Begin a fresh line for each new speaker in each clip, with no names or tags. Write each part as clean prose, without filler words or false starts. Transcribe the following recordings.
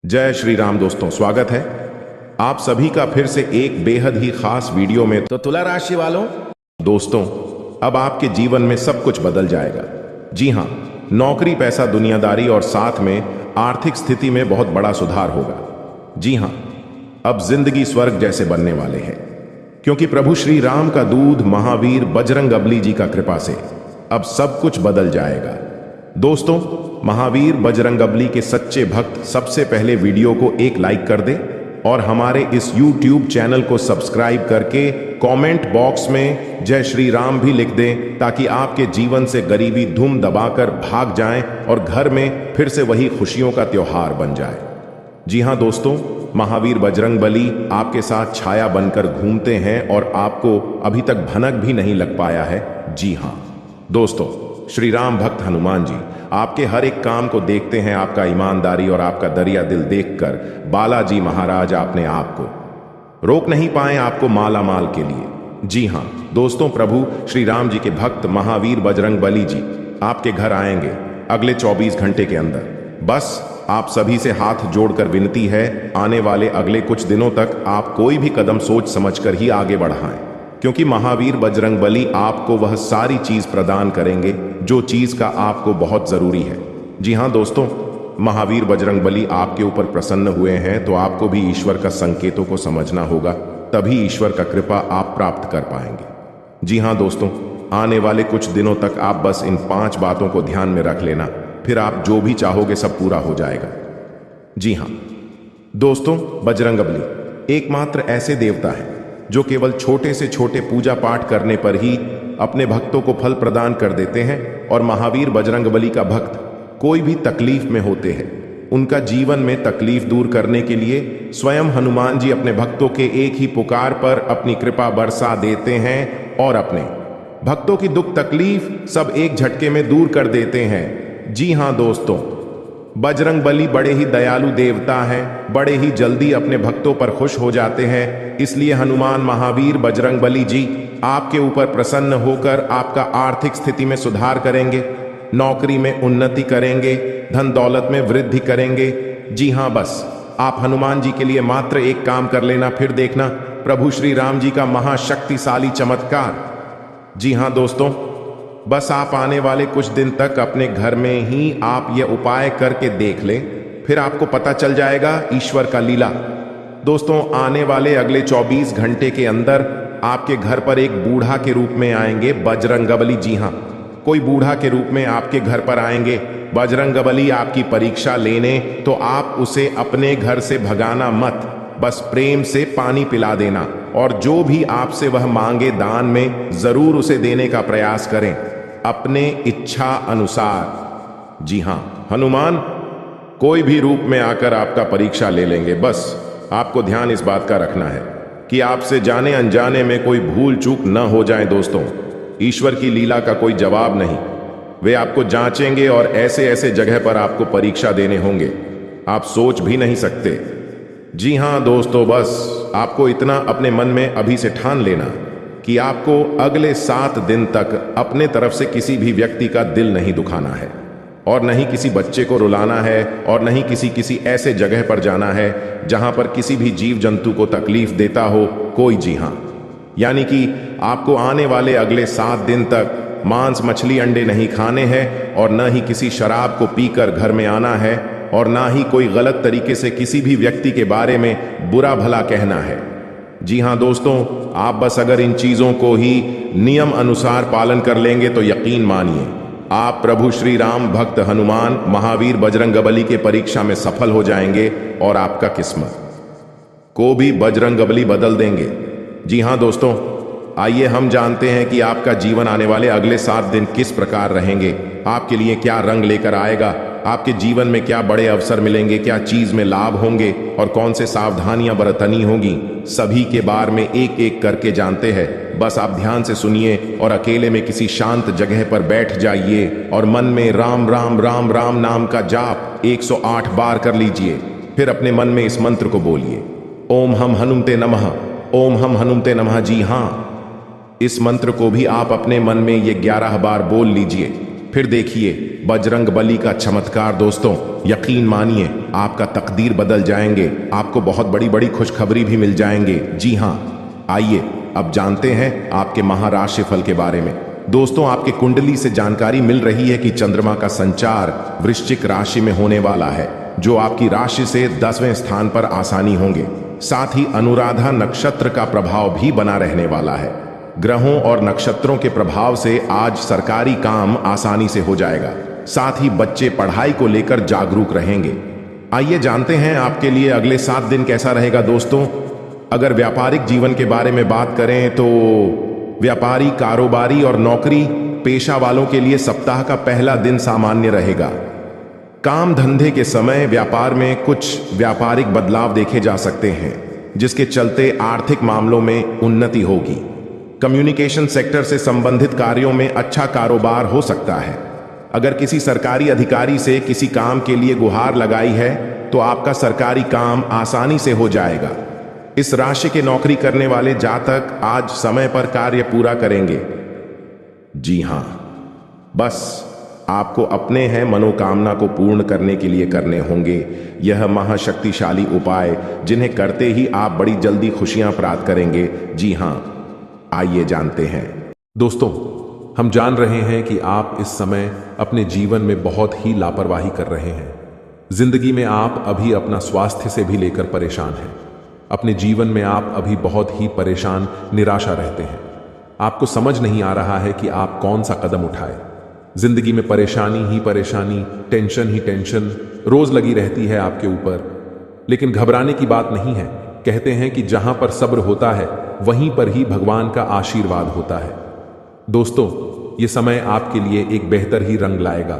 जय श्री राम दोस्तों, स्वागत है आप सभी का फिर से एक बेहद ही खास वीडियो में। तो तुला राशि वालों, दोस्तों, अब आपके जीवन में सब कुछ बदल जाएगा। जी हां, नौकरी, पैसा, दुनियादारी और साथ में आर्थिक स्थिति में बहुत बड़ा सुधार होगा। जी हां, अब जिंदगी स्वर्ग जैसे बनने वाले हैं, क्योंकि प्रभु श्री राम का दूध महावीर बजरंगबली जी का कृपा से अब सब कुछ बदल जाएगा। दोस्तों, महावीर बजरंगबली के सच्चे भक्त सबसे पहले वीडियो को एक लाइक कर दे और हमारे इस YouTube चैनल को सब्सक्राइब करके कमेंट बॉक्स में जय श्री राम भी लिख दें, ताकि आपके जीवन से गरीबी धूम दबाकर भाग जाए और घर में फिर से वही खुशियों का त्योहार बन जाए। जी हां दोस्तों, महावीर बजरंगबली आपके साथ छाया बनकर घूमते हैं और आपको अभी तक भनक भी नहीं लग पाया है। जी हां दोस्तों, श्री राम भक्त हनुमान जी आपके हर एक काम को देखते हैं। आपका ईमानदारी और आपका दरिया दिल देखकर बालाजी महाराज अपने आप को रोक नहीं पाए आपको माला माल के लिए। जी हां दोस्तों, प्रभु श्री राम जी के भक्त महावीर बजरंगबली जी आपके घर आएंगे अगले 24 घंटे के अंदर। बस आप सभी से हाथ जोड़कर विनती है, आने वाले अगले कुछ दिनों तक आप कोई भी कदम सोच समझकर ही आगे बढ़ाएं, क्योंकि महावीर बजरंगबली आपको वह सारी चीज प्रदान करेंगे जो चीज का आपको बहुत जरूरी है। जी हां दोस्तों, महावीर बजरंगबली आपके ऊपर प्रसन्न हुए हैं तो आपको भी ईश्वर का संकेतों को समझना होगा, तभी ईश्वर का कृपा आप प्राप्त कर पाएंगे। जी हां दोस्तों, आने वाले कुछ दिनों तक आप बस इन 5 बातों को ध्यान में रख लेना, फिर आप जो भी चाहोगे सब पूरा हो जाएगा। जी हां दोस्तों, बजरंगबली एकमात्र ऐसे देवता हैं जो केवल छोटे से छोटे पूजा पाठ करने पर ही अपने भक्तों को फल प्रदान कर देते हैं। और महावीर बजरंगबली का भक्त कोई भी तकलीफ में होते हैं, उनका जीवन में तकलीफ दूर करने के लिए स्वयं हनुमान जी अपने भक्तों के एक ही पुकार पर अपनी कृपा बरसा देते हैं और अपने भक्तों की दुख तकलीफ सब एक झटके में दूर कर देते हैं। जी हां दोस्तों, बजरंगबली बड़े ही दयालु देवता हैं, बड़े ही जल्दी अपने भक्तों पर खुश हो जाते हैं। इसलिए हनुमान महावीर बजरंगबली जी आपके ऊपर प्रसन्न होकर आपका आर्थिक स्थिति में सुधार करेंगे, नौकरी में उन्नति करेंगे, धन दौलत में वृद्धि करेंगे। जी हां, बस आप हनुमान जी के लिए मात्र एक काम कर लेना, फिर देखना प्रभु श्री राम जी का महाशक्तिशाली चमत्कार। जी हां दोस्तों, बस आप आने वाले कुछ दिन तक अपने घर में ही आप यह उपाय करके देख लें, फिर आपको पता चल जाएगा ईश्वर का लीला। दोस्तों, आने वाले अगले 24 घंटे के अंदर आपके घर पर एक बूढ़ा के रूप में आएंगे बजरंगबली। जी हां, कोई बूढ़ा के रूप में आपके घर पर आएंगे बजरंगबली आपकी परीक्षा लेने, तो आप उसे अपने घर से भगाना मत, बस प्रेम से पानी पिला देना और जो भी आपसे वह मांगे दान में जरूर उसे देने का प्रयास करें, अपने इच्छा अनुसार। जी हां, हनुमान कोई भी रूप में आकर आपका परीक्षा ले लेंगे। बस आपको ध्यान इस बात का रखना है कि आपसे जाने अनजाने में कोई भूल चूक न हो जाए। दोस्तों, ईश्वर की लीला का कोई जवाब नहीं, वे आपको जांचेंगे और ऐसे ऐसे जगह पर आपको परीक्षा देने होंगे आप सोच भी नहीं सकते। जी हां दोस्तों, बस आपको इतना अपने मन में अभी से ठान लेना कि आपको अगले 7 दिन तक अपने तरफ से किसी भी व्यक्ति का दिल नहीं दुखाना है, और नहीं किसी बच्चे को रुलाना है, और नहीं किसी ऐसे जगह पर जाना है जहां पर किसी भी जीव जंतु को तकलीफ देता हो कोई। जी हां, यानी कि आपको आने वाले अगले 7 दिन तक मांस, मछली, अंडे नहीं खाने हैं, और न ही किसी शराब को पीकर घर में आना है, और ना ही कोई गलत तरीके से किसी भी व्यक्ति के बारे में बुरा भला कहना है। जी हां दोस्तों, आप बस अगर इन चीजों को ही नियम अनुसार पालन कर लेंगे तो यकीन मानिए आप प्रभु श्री राम भक्त हनुमान महावीर बजरंगबली के परीक्षा में सफल हो जाएंगे और आपका किस्मत को भी बजरंगबली बदल देंगे। जी हां दोस्तों, आइए हम जानते हैं कि आपका जीवन आने वाले अगले 7 दिन किस प्रकार रहेंगे, आपके लिए क्या रंग लेकर आएगा, आपके जीवन में क्या बड़े अवसर मिलेंगे, क्या चीज में लाभ होंगे और कौन से सावधानियां बरतनी होगी। सभी के बारे में एक एक करके जानते हैं। बस आप ध्यान से सुनिए और अकेले में किसी शांत जगह पर बैठ जाइए और मन में राम राम राम राम नाम का जाप 108 बार कर लीजिए। फिर अपने मन में इस मंत्र को बोलिए, ओम हम हनुमते नमः, ओम हम हनुमते नमः। जी हां, इस मंत्र को भी आप अपने मन में ये 11 बार बोल लीजिए। फिर देखिए बजरंग बली का चमत्कार। दोस्तों यकीन मानिए आपका तकदीर बदल जाएंगे, आपको बहुत बड़ी बड़ी खुशखबरी भी मिल जाएंगे। जी हाँ, आइए अब जानते हैं आपके महाराशि फल के बारे में। दोस्तों आपके कुंडली से जानकारी मिल रही है कि चंद्रमा का संचार वृश्चिक राशि में होने वाला है, जो आपकी राशि से 10वें स्थान पर आसानी होंगे। साथ ही अनुराधा नक्षत्र का प्रभाव भी बना रहने वाला है। ग्रहों और नक्षत्रों के प्रभाव से आज सरकारी काम आसानी से हो जाएगा। साथ ही बच्चे पढ़ाई को लेकर जागरूक रहेंगे। आइए जानते हैं आपके लिए अगले 7 दिन कैसा रहेगा। दोस्तों अगर व्यापारिक जीवन के बारे में बात करें तो व्यापारी, कारोबारी और नौकरी पेशा वालों के लिए सप्ताह का पहला दिन सामान्य रहेगा। काम धंधे के समय व्यापार में कुछ व्यापारिक बदलाव देखे जा सकते हैं, जिसके चलते आर्थिक मामलों में उन्नति होगी। कम्युनिकेशन सेक्टर से संबंधित कार्यों में अच्छा कारोबार हो सकता है। अगर किसी सरकारी अधिकारी से किसी काम के लिए गुहार लगाई है तो आपका सरकारी काम आसानी से हो जाएगा। इस राशि के नौकरी करने वाले जातक आज समय पर कार्य पूरा करेंगे। जी हां, बस आपको अपने हैं मनोकामना को पूर्ण करने के लिए करने होंगे यह महाशक्तिशाली उपाय, जिन्हें करते ही आप बड़ी जल्दी खुशियां प्राप्त करेंगे। जी हां, आइए जानते हैं।
दोस्तों हम जान रहे हैं कि आप इस समय अपने जीवन में बहुत ही लापरवाही कर रहे हैं। जिंदगी में आप अभी अपना स्वास्थ्य से भी लेकर परेशान हैं। अपने जीवन में आप अभी बहुत ही परेशान, निराशा रहते हैं। आपको समझ नहीं आ रहा है कि आप कौन सा कदम उठाए। जिंदगी में परेशानी ही परेशानी, टेंशन ही टेंशन रोज लगी रहती है आपके ऊपर। लेकिन घबराने की बात नहीं है। कहते हैं कि जहां पर सब्र होता है वहीं पर ही भगवान का आशीर्वाद होता है। दोस्तों ये समय आपके लिए एक बेहतर ही रंग लाएगा,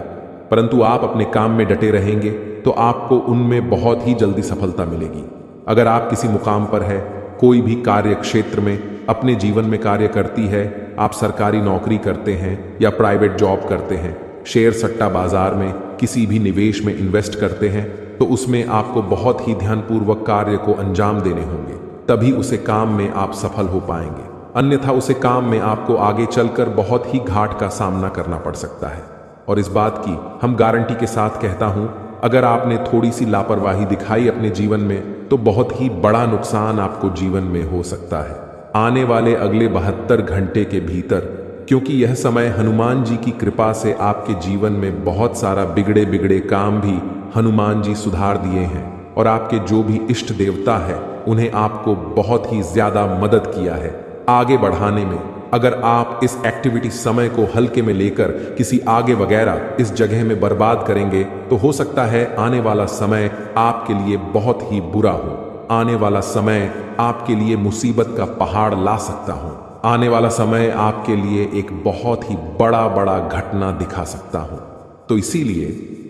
परंतु आप अपने काम में डटे रहेंगे तो आपको उनमें बहुत ही जल्दी सफलता मिलेगी। अगर आप किसी मुकाम पर है, कोई भी कार्य क्षेत्र में अपने जीवन में कार्य करती है, आप सरकारी नौकरी करते हैं या प्राइवेट जॉब करते हैं, शेयर सट्टा बाजार में किसी भी निवेश में इन्वेस्ट करते हैं, तो उसमें आपको बहुत ही ध्यानपूर्वक कार्य को अंजाम देने होंगे, तभी उसे काम में आप सफल हो पाएंगे। अन्यथा उसे काम में आपको आगे चलकर बहुत ही घाट का सामना करना पड़ सकता है। और इस बात की हम गारंटी के साथ कहता हूं, अगर आपने थोड़ी सी लापरवाही दिखाई अपने जीवन में तो बहुत ही बड़ा नुकसान आपको जीवन में हो सकता है आने वाले अगले 72 घंटे के भीतर, क्योंकि यह समय हनुमान जी की कृपा से आपके जीवन में बहुत सारा बिगड़े बिगड़े काम भी हनुमान जी सुधार दिए हैं और आपके जो भी इष्ट देवता है उन्हें आपको बहुत ही ज्यादा मदद किया है आगे बढ़ाने में। अगर आप इस एक्टिविटी समय को हल्के में लेकर किसी आगे वगैरह इस जगह में बर्बाद करेंगे तो हो सकता है आने वाला समय आपके लिए बहुत ही बुरा हो। आने वाला समय आपके लिए मुसीबत का पहाड़ ला सकता हो। आने वाला समय आपके लिए एक बहुत ही बड़ा बड़ा घटना दिखा सकता हो। तो इसीलिए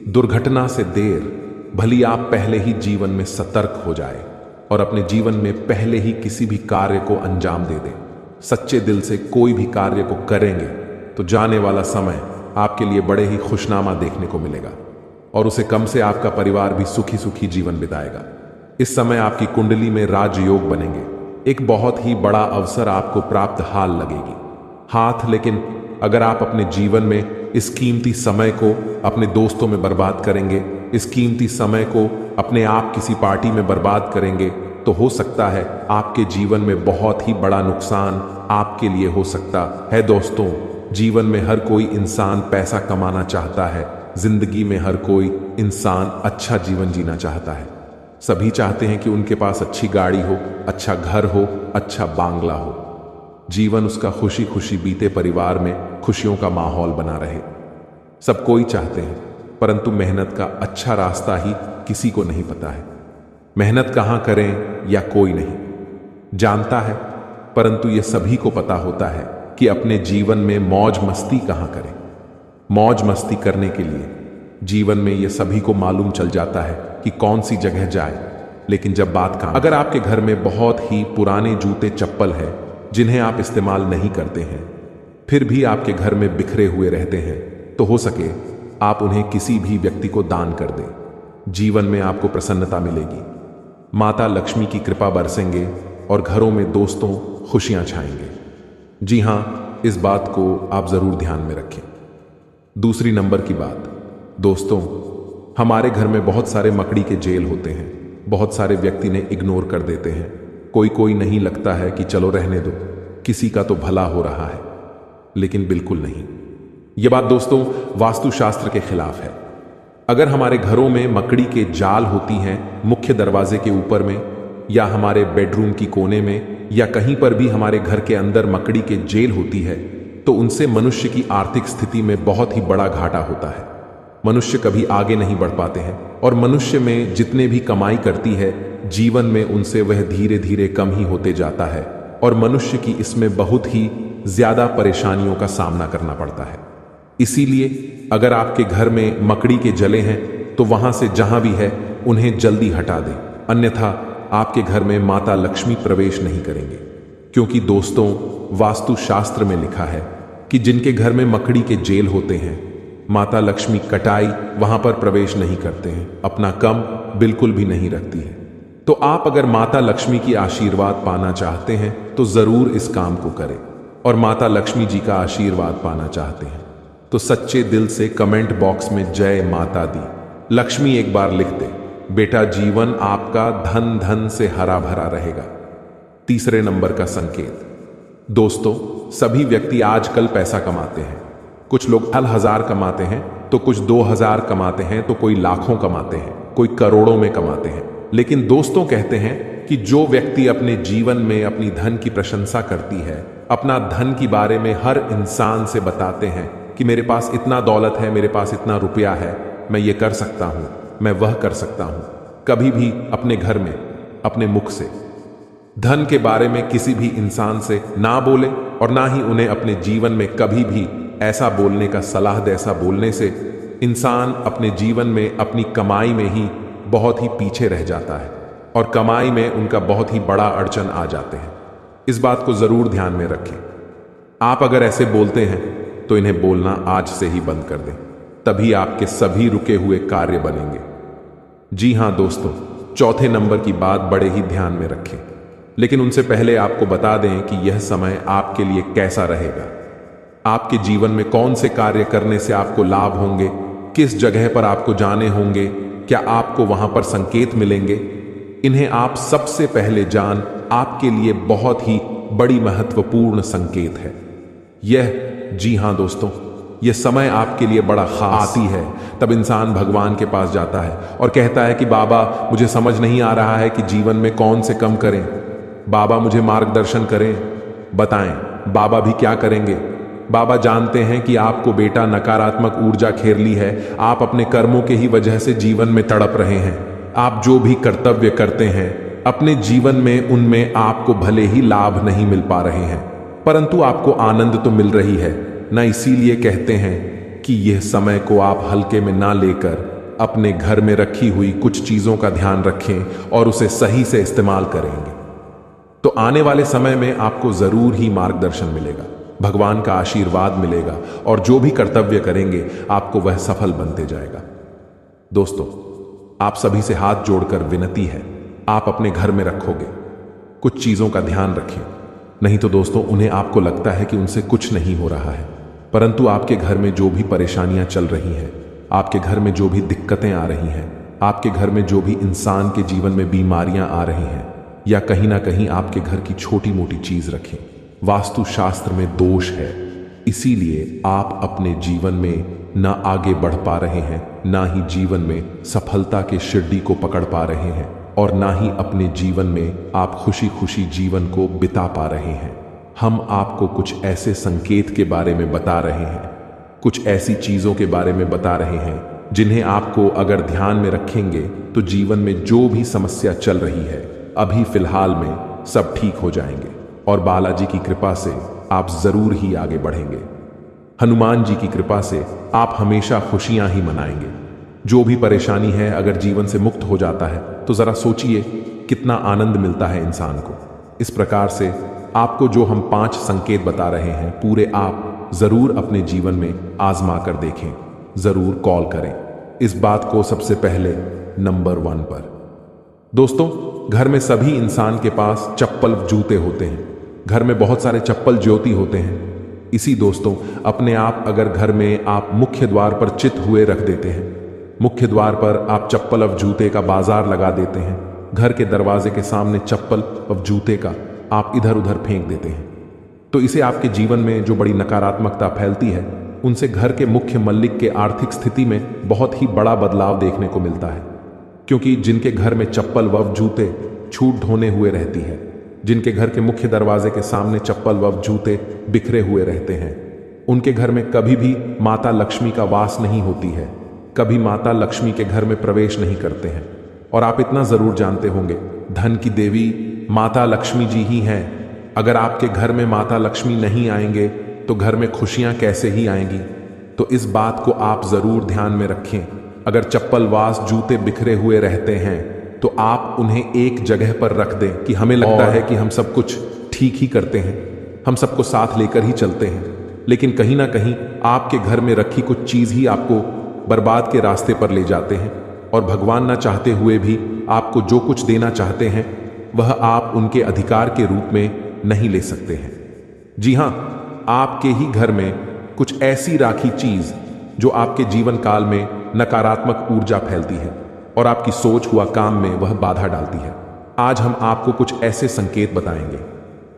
दुर्घटना से देर भली आप पहले ही जीवन में सतर्क हो जाए और अपने जीवन में पहले ही किसी भी कार्य को अंजाम दे दें। सच्चे दिल से कोई भी कार्य को करेंगे तो जाने वाला समय आपके लिए बड़े ही खुशनामा देखने को मिलेगा और उसे कम से आपका परिवार भी सुखी सुखी जीवन बिताएगा। इस समय आपकी कुंडली में राजयोग बनेंगे। एक बहुत ही बड़ा अवसर आपको प्राप्त हाल लगेगी हाथ। लेकिन अगर आप अपने जीवन में इस कीमती समय को अपने दोस्तों में बर्बाद करेंगे, इस कीमती समय को अपने आप किसी पार्टी में बर्बाद करेंगे, तो हो सकता है आपके जीवन में बहुत ही बड़ा नुकसान आपके लिए हो सकता है। दोस्तों जीवन में हर कोई इंसान पैसा कमाना चाहता है। जिंदगी में हर कोई इंसान अच्छा जीवन जीना चाहता है। सभी चाहते हैं कि उनके पास अच्छी गाड़ी हो, अच्छा घर हो, अच्छा बांग्ला हो, जीवन उसका खुशी खुशी बीते, परिवार में खुशियों का माहौल बना रहे। सब कोई चाहते हैं, परंतु मेहनत का अच्छा रास्ता ही किसी को नहीं पता है। मेहनत कहां करें या कोई नहीं जानता है, परंतु यह सभी को पता होता है कि अपने जीवन में मौज मस्ती कहां करें। मौज मस्ती करने के लिए जीवन में यह सभी को मालूम चल जाता है कि कौन सी जगह जाए। लेकिन जब बात का अगर आपके घर में बहुत ही पुराने जूते चप्पल है जिन्हें आप इस्तेमाल नहीं करते हैं, फिर भी आपके घर में बिखरे हुए रहते हैं, तो हो सके आप उन्हें किसी भी व्यक्ति को दान कर दें। जीवन में आपको प्रसन्नता मिलेगी, माता लक्ष्मी की कृपा बरसेंगे और घरों में दोस्तों खुशियां छाएंगे। जी हां, इस बात को आप जरूर ध्यान में रखें। दूसरी नंबर की बात, दोस्तों, हमारे घर में बहुत सारे मकड़ी के जेल होते हैं। बहुत सारे व्यक्ति ने इग्नोर कर देते हैं। कोई कोई नहीं, लगता है कि चलो रहने दो, किसी का तो भला हो रहा है, लेकिन बिल्कुल नहीं। यह बात दोस्तों वास्तुशास्त्र के खिलाफ है। अगर हमारे घरों में मकड़ी के जाल होती हैं मुख्य दरवाजे के ऊपर में, या हमारे बेडरूम की कोने में, या कहीं पर भी हमारे घर के अंदर मकड़ी के जेल होती है, तो उनसे मनुष्य की आर्थिक स्थिति में बहुत ही बड़ा घाटा होता है। मनुष्य कभी आगे नहीं बढ़ पाते हैं, और मनुष्य में जितने भी कमाई करती है जीवन में, उनसे वह धीरे धीरे कम ही होते जाता है, और मनुष्य की इसमें बहुत ही ज्यादा परेशानियों का सामना करना पड़ता है। इसीलिए अगर आपके घर में मकड़ी के जले हैं तो वहां से जहां भी है उन्हें जल्दी हटा दें, अन्यथा आपके घर में माता लक्ष्मी प्रवेश नहीं करेंगे। क्योंकि दोस्तों वास्तुशास्त्र में लिखा है कि जिनके घर में मकड़ी के जेल होते हैं, माता लक्ष्मी कटाई वहां पर प्रवेश नहीं करते हैं, अपना कम बिल्कुल भी नहीं रखती है। तो आप अगर माता लक्ष्मी की आशीर्वाद पाना चाहते हैं तो जरूर इस काम को करें, और माता लक्ष्मी जी का आशीर्वाद पाना चाहते हैं तो सच्चे दिल से कमेंट बॉक्स में जय माता दी लक्ष्मी एक बार लिख दे। बेटा, जीवन आपका धन धन से हरा भरा रहेगा। तीसरे नंबर का संकेत, दोस्तों सभी व्यक्ति आजकल पैसा कमाते हैं। कुछ लोग 1000 कमाते हैं, तो कुछ 2000 कमाते हैं, तो कोई लाखों कमाते हैं, कोई करोड़ों में कमाते हैं। लेकिन दोस्तों कहते हैं कि जो व्यक्ति अपने जीवन में अपनी धन की प्रशंसा करती है, अपना धन के बारे में हर इंसान से बताते हैं कि मेरे पास इतना दौलत है, मेरे पास इतना रुपया है, मैं ये कर सकता हूं, मैं वह कर सकता हूं, कभी भी अपने घर में अपने मुख से धन के बारे में किसी भी इंसान से ना बोले, और ना ही उन्हें अपने जीवन में कभी भी ऐसा बोलने का सलाह दे। ऐसा बोलने से इंसान अपने जीवन में अपनी कमाई में ही बहुत ही पीछे रह जाता है, और कमाई में उनका बहुत ही बड़ा अड़चन आ जाते हैं। इस बात को जरूर ध्यान में रखें। आप अगर ऐसे बोलते हैं तो इन्हें बोलना आज से ही बंद कर दें, तभी आपके सभी रुके हुए कार्य बनेंगे। जी हां दोस्तों, चौथे नंबर की बात बड़े ही ध्यान में रखें, लेकिन उनसे पहले आपको बता दें कि यह समय आपके लिए कैसा रहेगा। आपके जीवन में कौन से कार्य करने से आपको लाभ होंगे, किस जगह पर आपको जाने होंगे, क्या आपको वहां पर संकेत मिलेंगे, इन्हें आप सबसे पहले जान, आपके लिए बहुत ही बड़ी महत्वपूर्ण संकेत है यह। जी हां दोस्तों, यह समय आपके लिए बड़ा खास आती है। तब इंसान भगवान के पास जाता है और कहता है कि बाबा, मुझे समझ नहीं आ रहा है कि जीवन में कौन से कम करें, बाबा मुझे मार्गदर्शन करें, बताएं। बाबा भी क्या करेंगे? बाबा जानते हैं कि आपको बेटा नकारात्मक ऊर्जा घेर ली है, आप अपने कर्मों के ही वजह से जीवन में तड़प रहे हैं। आप जो भी कर्तव्य करते हैं अपने जीवन में, उनमें आपको भले ही लाभ नहीं मिल पा रहे हैं, परंतु आपको आनंद तो मिल रही है ना। इसीलिए कहते हैं कि यह समय को आप हल्के में ना लेकर अपने घर में रखी हुई कुछ चीजों का ध्यान रखें और उसे सही से इस्तेमाल करेंगे तो आने वाले समय में आपको जरूर ही मार्गदर्शन मिलेगा, भगवान का आशीर्वाद मिलेगा, और जो भी कर्तव्य करेंगे आपको वह सफल बनते जाएगा। दोस्तों, आप सभी से हाथ जोड़कर विनती है, आप अपने घर में रखोगे कुछ चीजों का ध्यान रखें। नहीं तो दोस्तों, उन्हें आपको लगता है कि उनसे कुछ नहीं हो रहा है, परंतु आपके घर में जो भी परेशानियां चल रही हैं, आपके घर में जो भी दिक्कतें आ रही हैं, आपके घर में जो भी इंसान के जीवन में बीमारियां आ रही हैं, या कहीं ना कहीं आपके घर की छोटी मोटी चीज रखें, वास्तुशास्त्र में दोष है। इसीलिए आप अपने जीवन में ना आगे बढ़ पा रहे हैं, ना ही जीवन में सफलता के शिड्डी को पकड़ पा रहे हैं, और ना ही अपने जीवन में आप खुशी खुशी जीवन को बिता पा रहे हैं। हम आपको कुछ ऐसे संकेत के बारे में बता रहे हैं, कुछ ऐसी चीजों के बारे में बता रहे हैं जिन्हें आपको अगर ध्यान में रखेंगे तो जीवन में जो भी समस्या चल रही है अभी फिलहाल में सब ठीक हो जाएंगे, और बालाजी की कृपा से आप जरूर ही आगे बढ़ेंगे। हनुमान जी की कृपा से आप हमेशा खुशियां ही मनाएंगे। जो भी परेशानी है अगर जीवन से मुक्त हो जाता है तो जरा सोचिए कितना आनंद मिलता है इंसान को। इस प्रकार से आपको जो हम 5 संकेत बता रहे हैं पूरे आप जरूर अपने जीवन में आजमा कर देखें, जरूर कॉल करें इस बात को सबसे पहले नंबर 1 पर। दोस्तों, घर में सभी इंसान के पास चप्पल जूते होते हैं, घर में बहुत सारे चप्पल ज्योति होते हैं, इसी दोस्तों अपने आप अगर घर में आप मुख्य द्वार पर चित हुए रख देते हैं, मुख्य द्वार पर आप चप्पल और जूते का बाजार लगा देते हैं, घर के दरवाजे के सामने चप्पल और जूते का आप इधर उधर फेंक देते हैं, तो इसे आपके जीवन में जो बड़ी नकारात्मकता फैलती है उनसे घर के मुख्य मल्लिक के आर्थिक स्थिति में बहुत ही बड़ा बदलाव देखने को मिलता है। क्योंकि जिनके घर में चप्पल व जूते छूट ढोने हुए रहती है, जिनके घर के मुख्य दरवाजे के सामने चप्पल व जूते बिखरे हुए रहते हैं, उनके घर में कभी भी माता लक्ष्मी का वास नहीं होती है, कभी माता लक्ष्मी के घर में प्रवेश नहीं करते हैं। और आप इतना जरूर जानते होंगे, धन की देवी माता लक्ष्मी जी ही हैं। अगर आपके घर में माता लक्ष्मी नहीं आएंगे तो घर में खुशियां कैसे ही आएंगी। तो इस बात को आप जरूर ध्यान में रखें। अगर चप्पल वास जूते बिखरे हुए रहते हैं तो आप उन्हें एक जगह पर रख दें कि हमें लगता है कि हम सब कुछ ठीक ही करते हैं, हम सबको साथ लेकर ही चलते हैं, लेकिन कहीं ना कहीं आपके घर में रखी कुछ चीज ही आपको बर्बाद के रास्ते पर ले जाते हैं। और भगवान ना चाहते हुए भी आपको जो कुछ देना चाहते हैं वह आप उनके अधिकार के रूप में नहीं ले सकते हैं। जी हां, आपके ही घर में कुछ ऐसी राखी चीज जो आपके जीवन काल में नकारात्मक ऊर्जा फैलती है और आपकी सोच हुआ काम में वह बाधा डालती है। आज हम आपको कुछ ऐसे संकेत बताएंगे,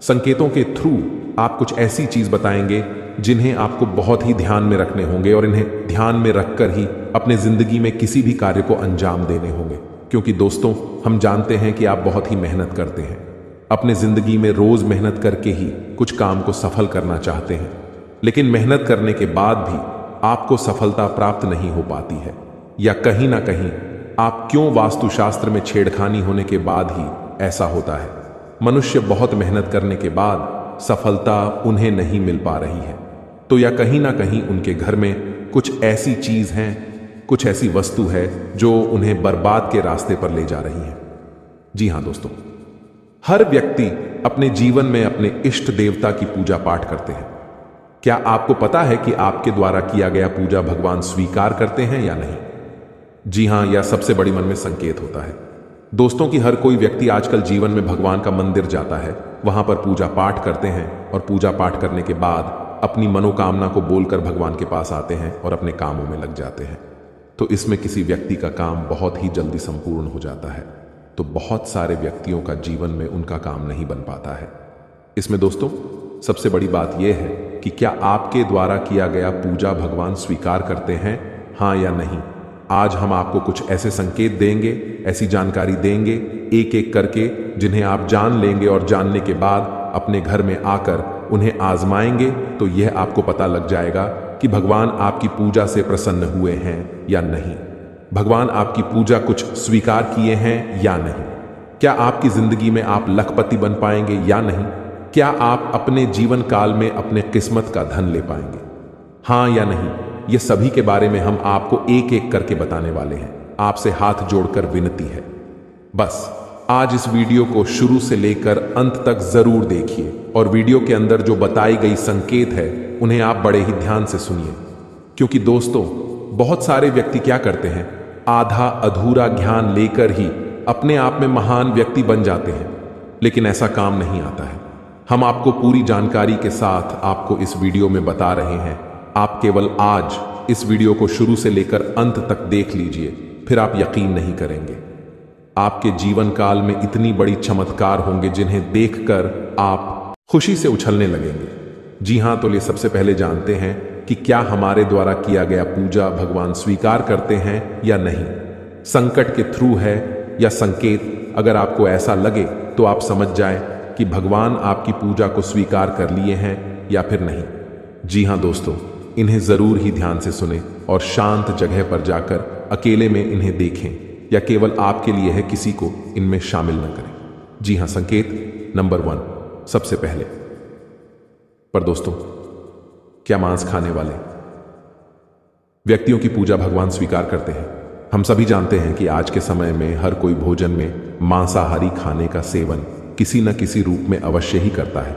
संकेतों के थ्रू आप कुछ ऐसी चीज बताएंगे जिन्हें आपको बहुत ही ध्यान में रखने होंगे और इन्हें ध्यान में रखकर ही अपने जिंदगी में किसी भी कार्य को अंजाम देने होंगे। क्योंकि दोस्तों हम जानते हैं कि आप बहुत ही मेहनत करते हैं, अपने जिंदगी में रोज मेहनत करके ही कुछ काम को सफल करना चाहते हैं, लेकिन मेहनत करने के बाद भी आपको सफलता प्राप्त नहीं हो पाती है, या कहीं ना कहीं आप क्यों वास्तुशास्त्र में छेड़खानी होने के बाद ही ऐसा होता है। मनुष्य बहुत मेहनत करने के बाद सफलता उन्हें नहीं मिल पा रही है, तो या कहीं ना कहीं उनके घर में कुछ ऐसी चीज है, कुछ ऐसी वस्तु है जो उन्हें बर्बाद के रास्ते पर ले जा रही है। जी हां दोस्तों, हर व्यक्ति अपने जीवन में अपने इष्ट देवता की पूजा पाठ करते हैं। क्या आपको पता है कि आपके द्वारा किया गया पूजा भगवान स्वीकार करते हैं या नहीं? जी हां, यह सबसे बड़ी मन में संकेत होता है दोस्तों कि हर कोई व्यक्ति आजकल जीवन में भगवान का मंदिर जाता है, वहां पर पूजा पाठ करते हैं और पूजा पाठ करने के बाद अपनी मनोकामना को बोलकर भगवान के पास आते हैं और अपने कामों में लग जाते हैं। तो इसमें किसी व्यक्ति का काम बहुत ही जल्दी संपूर्ण हो जाता है, तो बहुत सारे व्यक्तियों का जीवन में उनका काम नहीं बन पाता है। इसमें दोस्तों सबसे बड़ी बात यह है कि क्या आपके द्वारा किया गया पूजा भगवान स्वीकार करते हैं, हां या नहीं। आज हम आपको कुछ ऐसे संकेत देंगे, ऐसी जानकारी देंगे एक एक करके, जिन्हें आप जान लेंगे और जानने के बाद अपने घर में आकर उन्हें आजमाएंगे तो यह आपको पता लग जाएगा कि भगवान आपकी पूजा से प्रसन्न हुए हैं या नहीं, भगवान आपकी पूजा कुछ स्वीकार किए हैं या नहीं। क्या आपकी जिंदगी में आप लखपति बन पाएंगे या नहीं? क्या आप अपने जीवन काल में अपने किस्मत का धन ले पाएंगे, हां या नहीं? ये सभी के बारे में हम आपको एक एक करके बताने वाले हैं। आपसे हाथ जोड़कर विनती है, बस आज इस वीडियो को शुरू से लेकर अंत तक जरूर देखिए और वीडियो के अंदर जो बताई गई संकेत है उन्हें आप बड़े ही ध्यान से सुनिए। क्योंकि दोस्तों बहुत सारे व्यक्ति क्या करते हैं, आधा अधूरा ज्ञान लेकर ही अपने आप में महान व्यक्ति बन जाते हैं, लेकिन ऐसा काम नहीं आता है। हम आपको पूरी जानकारी के साथ आपको इस वीडियो में बता रहे हैं। आप केवल आज इस वीडियो को शुरू से लेकर अंत तक देख लीजिए, फिर आप यकीन नहीं करेंगे। आपके जीवन काल में इतनी बड़ी चमत्कार होंगे जिन्हें देखकर आप खुशी से उछलने लगेंगे। जी हां, तो ये सबसे पहले जानते हैं कि क्या हमारे द्वारा किया गया पूजा भगवान स्वीकार करते हैं या नहीं। संकट के थ्रू है या संकेत, अगर आपको ऐसा लगे तो आप समझ जाएं कि भगवान आपकी पूजा को स्वीकार कर लिए हैं या फिर नहीं। जी हां दोस्तों, इन्हें जरूर ही ध्यान से सुने और शांत जगह पर जाकर अकेले में इन्हें देखें, या केवल आपके लिए है, किसी को इनमें शामिल न करें। जी हां, संकेत नंबर 1 सबसे पहले पर दोस्तों, क्या मांस खाने वाले व्यक्तियों की पूजा भगवान स्वीकार करते हैं? हम सभी जानते हैं कि आज के समय में हर कोई भोजन में मांसाहारी खाने का सेवन किसी न किसी रूप में अवश्य ही करता है।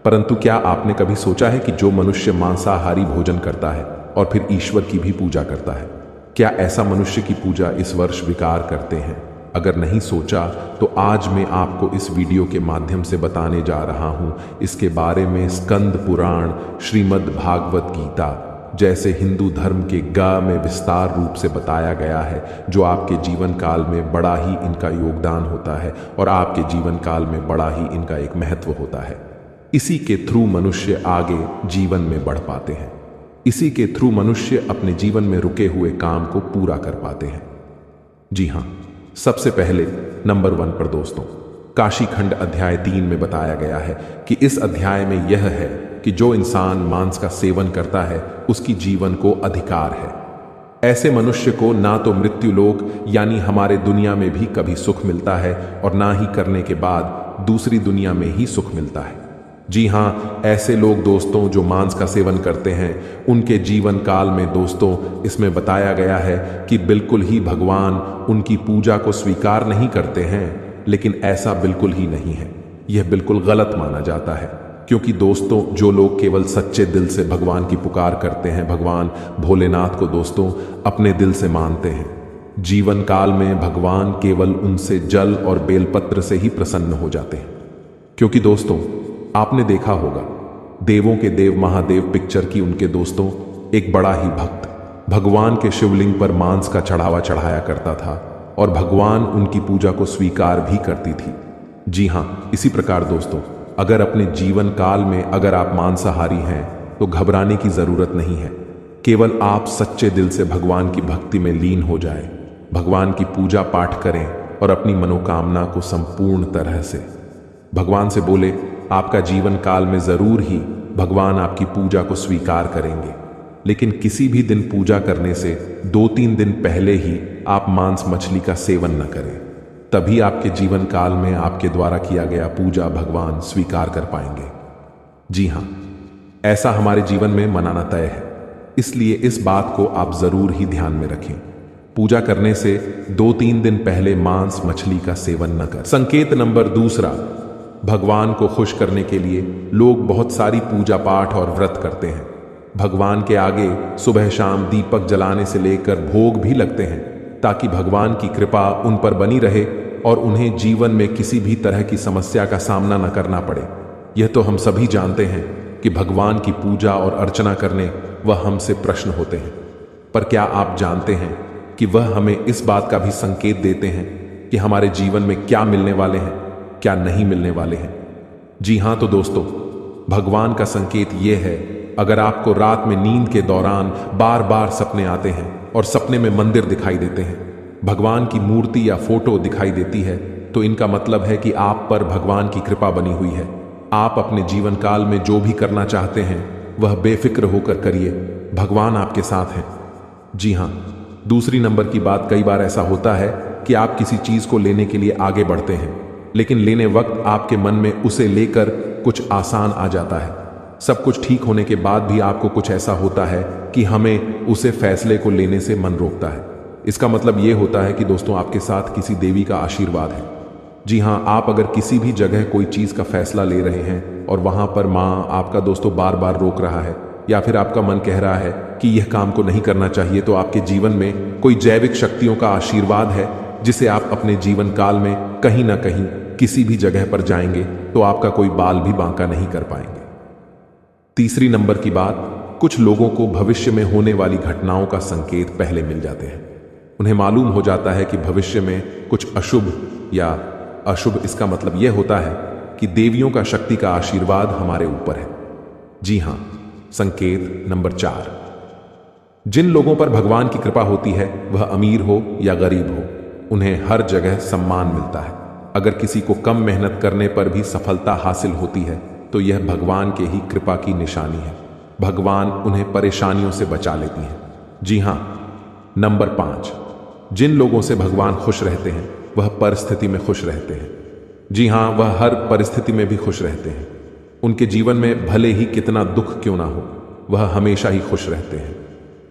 परंतु क्या आपने कभी सोचा है कि जो मनुष्य मांसाहारी भोजन करता है और फिर ईश्वर की भी पूजा करता है, क्या ऐसा मनुष्य की पूजा इस वर्ष स्वीकार करते हैं? अगर नहीं सोचा तो आज मैं आपको इस वीडियो के माध्यम से बताने जा रहा हूं इसके बारे में। स्कंद पुराण, श्रीमद् भागवत गीता जैसे हिंदू धर्म के गा में विस्तार रूप से बताया गया है, जो आपके जीवन काल में बड़ा ही इनका योगदान होता है और आपके जीवन काल में बड़ा ही इनका एक महत्व होता है। इसी के थ्रू मनुष्य आगे जीवन में बढ़ पाते हैं। इसी के थ्रू मनुष्य अपने जीवन में रुके हुए काम को पूरा कर पाते हैं। जी हां, सबसे पहले नंबर 1 पर दोस्तों, काशी खंड अध्याय 3 में बताया गया है कि इस अध्याय में यह है कि जो इंसान मांस का सेवन करता है उसकी जीवन को अधिकार है। ऐसे मनुष्य को ना तो मृत्यु लोक यानी हमारे दुनिया में भी कभी सुख मिलता है और ना ही करने के बाद दूसरी दुनिया में ही सुख मिलता है। जी हां, ऐसे लोग दोस्तों जो मांस का सेवन करते हैं उनके जीवन काल में दोस्तों इसमें बताया गया है कि बिल्कुल ही भगवान उनकी पूजा को स्वीकार नहीं करते हैं। लेकिन ऐसा बिल्कुल ही नहीं है, यह बिल्कुल गलत माना जाता है। क्योंकि दोस्तों जो लोग केवल सच्चे दिल से भगवान की पुकार करते हैं, भगवान भोलेनाथ को दोस्तों अपने दिल से मानते हैं, जीवन काल में भगवान केवल उनसे जल और बेलपत्र से ही प्रसन्न हो जाते हैं। क्योंकि दोस्तों आपने देखा होगा देवों के देव महादेव पिक्चर की उनके दोस्तों एक बड़ा ही भक्त भगवान के शिवलिंग पर मांस का चढ़ावा चढ़ाया करता था और भगवान उनकी पूजा को स्वीकार भी करती थी। जी हां, इसी प्रकार दोस्तों अगर अपने जीवन काल में अगर आप मांसाहारी हैं तो घबराने की जरूरत नहीं है। केवल आप सच्चे दिल से भगवान की भक्ति में लीन हो जाए, भगवान की पूजा पाठ करें और अपनी मनोकामना को संपूर्ण तरह से भगवान से बोले, आपका जीवन काल में जरूर ही भगवान आपकी पूजा को स्वीकार करेंगे। लेकिन किसी भी दिन पूजा करने से 2-3 दिन पहले ही आप मांस मछली का सेवन न करें, तभी आपके जीवन काल में आपके द्वारा किया गया पूजा भगवान स्वीकार कर पाएंगे। जी हां, ऐसा हमारे जीवन में मनाना तय है, इसलिए इस बात को आप जरूर ही ध्यान में रखें। पूजा करने से 2-3 दिन पहले मांस मछली का सेवन न करें। संकेत नंबर 2, भगवान को खुश करने के लिए लोग बहुत सारी पूजा पाठ और व्रत करते हैं। भगवान के आगे सुबह शाम दीपक जलाने से लेकर भोग भी लगते हैं ताकि भगवान की कृपा उन पर बनी रहे और उन्हें जीवन में किसी भी तरह की समस्या का सामना न करना पड़े। यह तो हम सभी जानते हैं कि भगवान की पूजा और अर्चना करने वह हमसे प्रश्न होते हैं, पर क्या आप जानते हैं कि वह हमें इस बात का भी संकेत देते हैं कि हमारे जीवन में क्या मिलने वाले हैं, क्या नहीं मिलने वाले हैं। जी हां तो दोस्तों, भगवान का संकेत यह है, अगर आपको रात में नींद के दौरान बार बार सपने आते हैं और सपने में मंदिर दिखाई देते हैं, भगवान की मूर्ति या फोटो दिखाई देती है, तो इनका मतलब है कि आप पर भगवान की कृपा बनी हुई है। आप अपने जीवन काल में जो भी करना चाहते हैं वह बेफिक्र होकर करिए, भगवान आपके साथ हैं। जी हां, दूसरी नंबर की बात, कई बार ऐसा होता है कि आप किसी चीज को लेने के लिए आगे बढ़ते हैं, लेकिन लेने वक्त आपके मन में उसे लेकर कुछ आसान आ जाता है। सब कुछ ठीक होने के बाद भी आपको कुछ ऐसा होता है कि हमें उसे फैसले को लेने से मन रोकता है। इसका मतलब यह होता है कि दोस्तों आपके साथ किसी देवी का आशीर्वाद है। जी हां, आप अगर किसी भी जगह कोई चीज का फैसला ले रहे हैं और वहां पर माँ आपका दोस्तों बार बार रोक रहा है या फिर आपका मन कह रहा है कि यह काम को नहीं करना चाहिए, तो आपके जीवन में कोई जैविक शक्तियों का आशीर्वाद है जिसे आप अपने जीवन काल में कहीं ना कहीं किसी भी जगह पर जाएंगे तो आपका कोई बाल भी बांका नहीं कर पाएंगे। तीसरी नंबर की बात, कुछ लोगों को भविष्य में होने वाली घटनाओं का संकेत पहले मिल जाते हैं। उन्हें मालूम हो जाता है कि भविष्य में कुछ अशुभ या अशुभ, इसका मतलब यह होता है कि देवियों का शक्ति का आशीर्वाद हमारे ऊपर है। जी हां, संकेत नंबर 4, जिन लोगों पर भगवान की कृपा होती है वह अमीर हो या गरीब हो, उन्हें हर जगह सम्मान मिलता है। अगर किसी को कम मेहनत करने पर भी सफलता हासिल होती है तो यह भगवान के ही कृपा की निशानी है। भगवान उन्हें परेशानियों से बचा लेती हैं। जी हां, नंबर 5, जिन लोगों से भगवान खुश रहते हैं वह परिस्थिति में खुश रहते हैं। जी हां, वह हर परिस्थिति में भी खुश रहते हैं। उनके जीवन में भले ही कितना दुख क्यों ना हो, वह हमेशा ही खुश रहते हैं।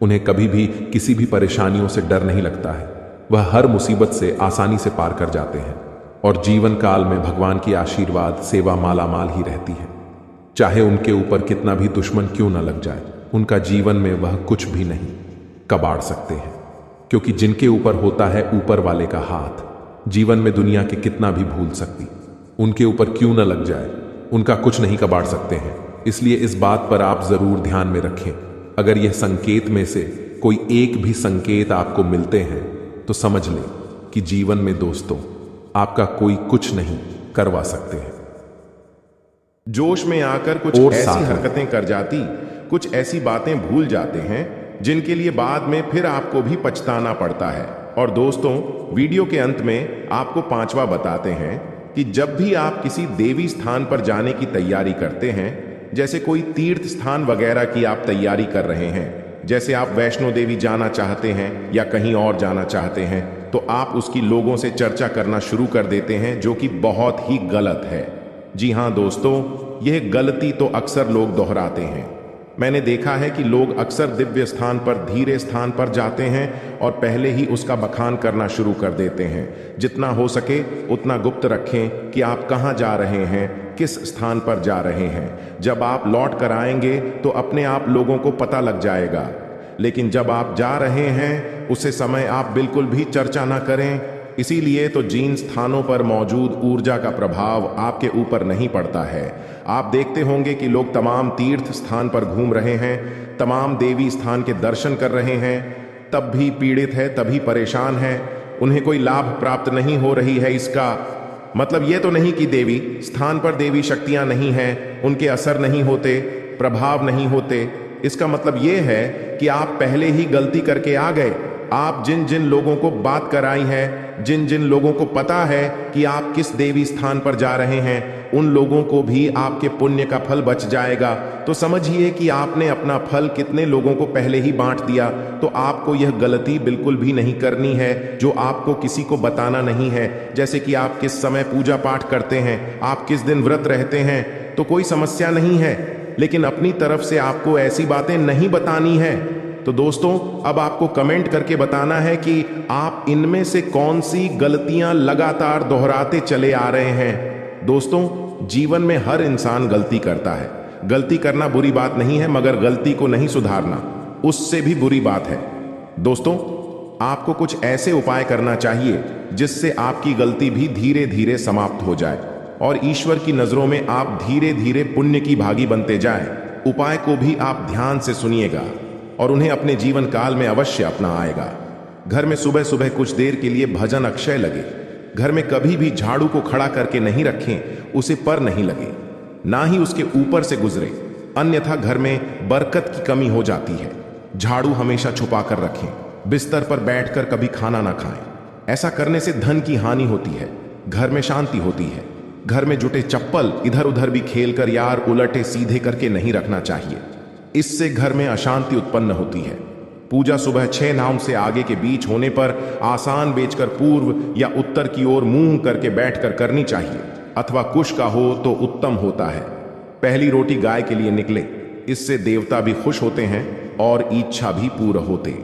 उन्हें कभी भी किसी भी परेशानियों से डर नहीं लगता है। वह हर मुसीबत से आसानी से पार कर जाते हैं और जीवन काल में भगवान की आशीर्वाद सेवा मालामाल ही रहती है। चाहे उनके ऊपर कितना भी दुश्मन क्यों न लग जाए, उनका जीवन में वह कुछ भी नहीं कबाड़ सकते हैं, क्योंकि जिनके ऊपर होता है ऊपर वाले का हाथ, जीवन में दुनिया के कितना भी भूल सकती, उनके ऊपर क्यों न लग जाए, उनका कुछ नहीं कबाड़ सकते हैं। इसलिए इस बात पर आप जरूर ध्यान में रखें। अगर यह संकेत में से कोई एक भी संकेत आपको मिलते हैं तो समझ लें कि जीवन में दोस्तों आपका कोई कुछ नहीं करवा सकते हैं।
जोश में आकर कुछ
और
ऐसी
साथ में
हरकतें कर जाती, कुछ ऐसी बातें भूल जाते हैं जिनके लिए बाद में फिर आपको भी पछताना पड़ता है। और दोस्तों, वीडियो के अंत में आपको पांचवा बताते हैं कि जब भी आप किसी देवी स्थान पर जाने की तैयारी करते हैं, जैसे कोई तीर्थ स्थान वगैरह की आप तैयारी कर रहे हैं, जैसे आप वैष्णो देवी जाना चाहते हैं या कहीं और जाना चाहते हैं, तो आप उसकी लोगों से चर्चा करना शुरू कर देते हैं, जो कि बहुत ही गलत है। जी हाँ दोस्तों, यह गलती तो अक्सर लोग दोहराते हैं। मैंने देखा है कि लोग अक्सर दिव्य स्थान पर, धीरे स्थान पर जाते हैं और पहले ही उसका बखान करना शुरू कर देते हैं। जितना हो सके उतना गुप्त रखें कि आप कहाँ जा रहे हैं, किस स्थान पर जा रहे हैं। जब आप लौट कर आएंगे तो अपने आप लोगों को पता लग जाएगा। लेकिन जब आप जा रहे हैं उसे समय आप बिल्कुल भी चर्चा ना करें। इसीलिए तो जिन स्थानों पर मौजूद ऊर्जा का प्रभाव आपके ऊपर नहीं पड़ता है। आप देखते होंगे कि लोग तमाम तीर्थ स्थान पर घूम रहे हैं, तमाम देवी स्थान के दर्शन कर रहे हैं, तब भी पीड़ित है, तभी परेशान है, उन्हें कोई लाभ प्राप्त नहीं हो रही है। इसका मतलब ये तो नहीं कि देवी स्थान पर देवी शक्तियां नहीं हैं, उनके असर नहीं होते, प्रभाव नहीं होते। इसका मतलब ये है कि आप पहले ही गलती करके आ गए। आप जिन जिन लोगों को बात कराई है, जिन जिन लोगों को पता है कि आप किस देवी स्थान पर जा रहे हैं, उन लोगों को भी आपके पुण्य का फल बच जाएगा। तो समझिए कि आपने अपना फल कितने लोगों को पहले ही बांट दिया। तो आपको यह गलती बिल्कुल भी नहीं करनी है जो आपको किसी को बताना नहीं है। जैसे कि आप किस समय पूजा पाठ करते हैं, आप किस दिन व्रत रहते हैं, तो कोई समस्या नहीं है, लेकिन अपनी तरफ से आपको ऐसी बातें नहीं बतानी है। तो दोस्तों, अब आपको कमेंट करके बताना है कि आप इनमें से कौन सी गलतियां लगातार दोहराते चले आ रहे हैं। दोस्तों, जीवन में हर इंसान गलती करता है। गलती करना बुरी बात नहीं है, मगर गलती को नहीं सुधारना उससे भी बुरी बात है। दोस्तों, आपको कुछ ऐसे उपाय करना चाहिए जिससे आपकी गलती भी धीरे धीरे समाप्त हो जाए और ईश्वर की नजरों में आप धीरे धीरे पुण्य की भागी बनते जाएं। उपाय को भी आप ध्यान से सुनिएगा और उन्हें अपने जीवन काल में अवश्य अपना आएगा। घर में सुबह सुबह कुछ देर के लिए भजन अक्षय लगे। घर में कभी भी झाड़ू को खड़ा करके नहीं रखें, उसे पर नहीं लगे, ना ही उसके ऊपर से गुजरे, अन्यथा घर में बरकत की कमी हो जाती है। झाड़ू हमेशा छुपा कर रखें। बिस्तर पर बैठकर कभी खाना ना खाएं। ऐसा करने से धन की हानि होती है, घर में शांति होती है। घर में जुटे चप्पल इधर उधर भी खेलकर यार उलटे सीधे करके नहीं रखना चाहिए, इससे घर में अशांति उत्पन्न होती है। पूजा सुबह 6 नाम से आगे के बीच होने पर आसान बेचकर पूर्व या उत्तर की ओर मुंह करके बैठकर करनी चाहिए, अथवा कुश का हो तो उत्तम होता है। पहली रोटी गाय के लिए निकले, इससे देवता भी खुश होते हैं और इच्छा भी पूर्ण होते।